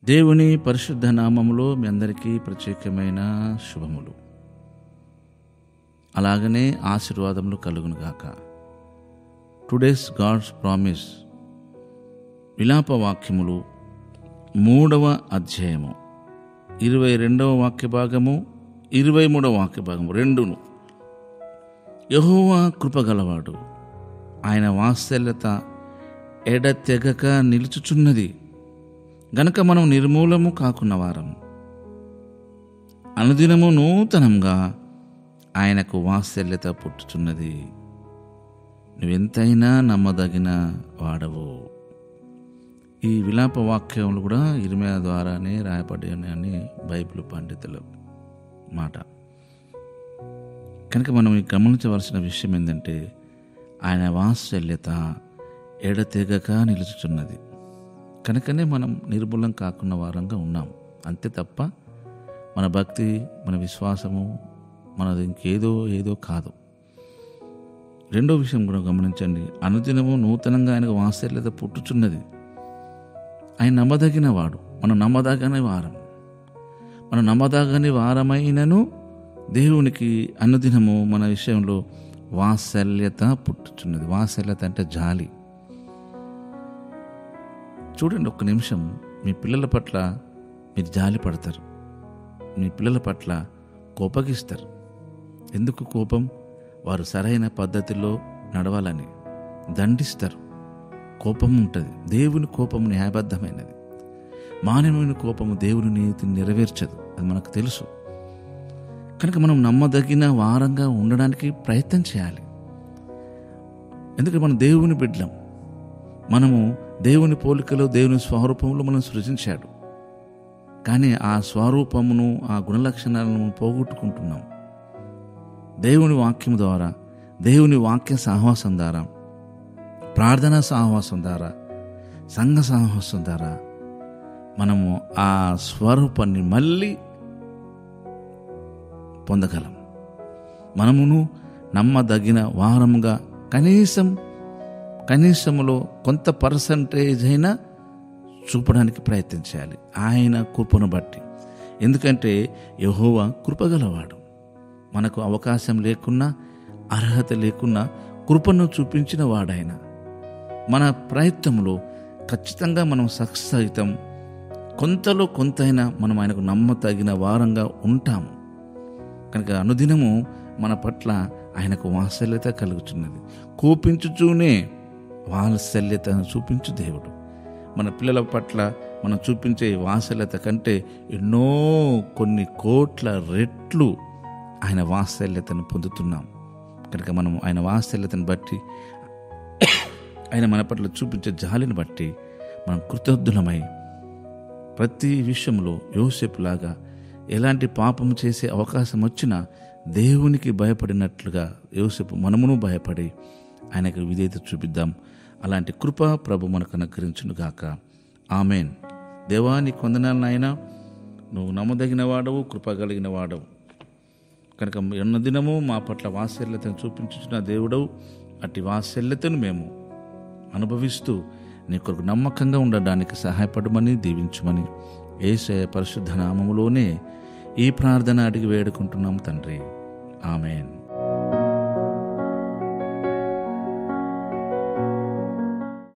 దేవుని పరిశుద్ధ నామములో మీ అందరికీ ప్రత్యేకమైన శుభములు, అలాగనే ఆశీర్వాదములు కలుగునుగాక. టుడేస్ గాడ్స్ ప్రామిస్ విలాప వాక్యములు 3వ అధ్యాయము 22వ వాక్య భాగము 23వ వాక్య భాగము రెండును. యెహోవా కృపగలవాడు, ఆయన వాత్సల్యత ఎడతెగక నిలుచుచున్నది గనక మనం నిర్మూలము కాకున్నవారం. అనుదినము నూతనంగా ఆయనకు వాత్సల్యత పుట్టుచున్నది. నువ్వెంతైనా నమ్మదగిన వాడవు. ఈ విలాప వాక్యములు కూడా ఇర్మియా ద్వారానే రాయబడ్డాయని బైబిల్ పండితుల మాట. కనుక మనం గమనించవలసిన విషయం ఏంటంటే, ఆయన వాత్సల్యత ఎడతెగక నిలుచుచున్నది కనుకనే మనం నిర్మూలం కాకున్న వారంగా ఉన్నాం. అంతే తప్ప మన భక్తి, మన విశ్వాసము మనది ఏదో కాదు. రెండో విషయం కూడా గమనించండి, అనుదినము నూతనంగా ఆయనకు వాత్సల్యత పుట్టుచున్నది. ఆయన నమ్మదగిన వాడు, మనం నమ్మదగని వారం. మనం నమ్మదగని వారమైనను దేవునికి అనుదినము మన విషయంలో వాత్సల్యత పుట్టుచున్నది. వాత్సల్యత అంటే జాలి. చూడండి, ఒక్క నిమిషం మీ పిల్లల పట్ల మీరు జాలి పడతారు, మీ పిల్లల పట్ల కోపగిస్తారు. ఎందుకు కోపం? వారు సరైన పద్ధతిలో నడవాలని దండిస్తారు. కోపం ఉంటుంది. దేవుని కోపం న్యాయబద్ధమైనది. మానవుని కోపము దేవుని నీతిని నెరవేర్చదు, అది మనకు తెలుసు. కనుక మనం నమ్మదగిన వారంగా ఉండడానికి ప్రయత్నం చేయాలి. ఎందుకంటే మనం దేవుని బిడ్డలం. మనము దేవుని పోలికలో, దేవుని స్వరూపంలో మనం సృజించాడు. కానీ ఆ స్వరూపమును, ఆ గుణలక్షణాలను పోగొట్టుకుంటున్నాం. దేవుని వాక్యం ద్వారా, దేవుని వాక్య సహవాసం ద్వారా, ప్రార్థనా సహవాసం ద్వారా, సంఘ సహవాసం ద్వారా మనము ఆ స్వరూపాన్ని మళ్ళీ పొందగలం. మనమును నమ్మదగిన వారముగా కనీసములో కొంత పర్సంటేజ్ అయినా చూపడానికి ప్రయత్నం చేయాలి, ఆయన కృపను బట్టి. ఎందుకంటే యెహోవా కృపగలవాడు. మనకు అవకాశం లేకున్నా, అర్హత లేకున్నా కృపను చూపించిన వాడాయన. మన ప్రయత్నంలో ఖచ్చితంగా మనం సక్సెస్ అవుతాం. కొంతలో కొంతైనా మనం ఆయనకు నమ్మతగిన వారంగా ఉంటాము. కనుక అనుదినము మన పట్ల ఆయనకు వాత్సల్యత కలుగుతున్నది. కోపించుచూనే వాత్సల్యతను చూపించు దేవుడు. మన పిల్లల పట్ల మనం చూపించే వాత్సల్యత కంటే కొన్ని కోట్ల రెట్లు ఆయన వాత్సల్యతను పొందుతున్నాం. కనుక మనం ఆయన వాత్సల్యతను బట్టి, ఆయన మన పట్ల చూపించే జాలిని బట్టి మనం కృతజ్ఞులమై ప్రతి విషయంలో యోసేపులాగా ఎలాంటి పాపం చేసే అవకాశం వచ్చినా దేవునికి భయపడినట్లుగా యోసేపు మనమును భయపడి ఆయనకు విధేయత చూపిద్దాం. అలాంటి కృప ప్రభు మనకు అనుగ్రహించునుగాక. ఆమెన్. దేవా, నీకు వందనాలు నాయనా. నువ్వు నమ్మదగిన వాడవు, కృప కలిగిన వాడవు. కనుక ఎన్నదినము మా పట్ల వాత్సల్యతను చూపించుచున్న దేవుడవు. అట్టి వాత్సల్యతను మేము అనుభవిస్తూ నీ కొరకు నమ్మకంగా ఉండడానికి సహాయపడమని, దీవించమని యేసయ్య పరిశుద్ధ నామములోనే ఈ ప్రార్థన అడిగి వేడుకుంటున్నాం తండ్రి. ఆమెన్.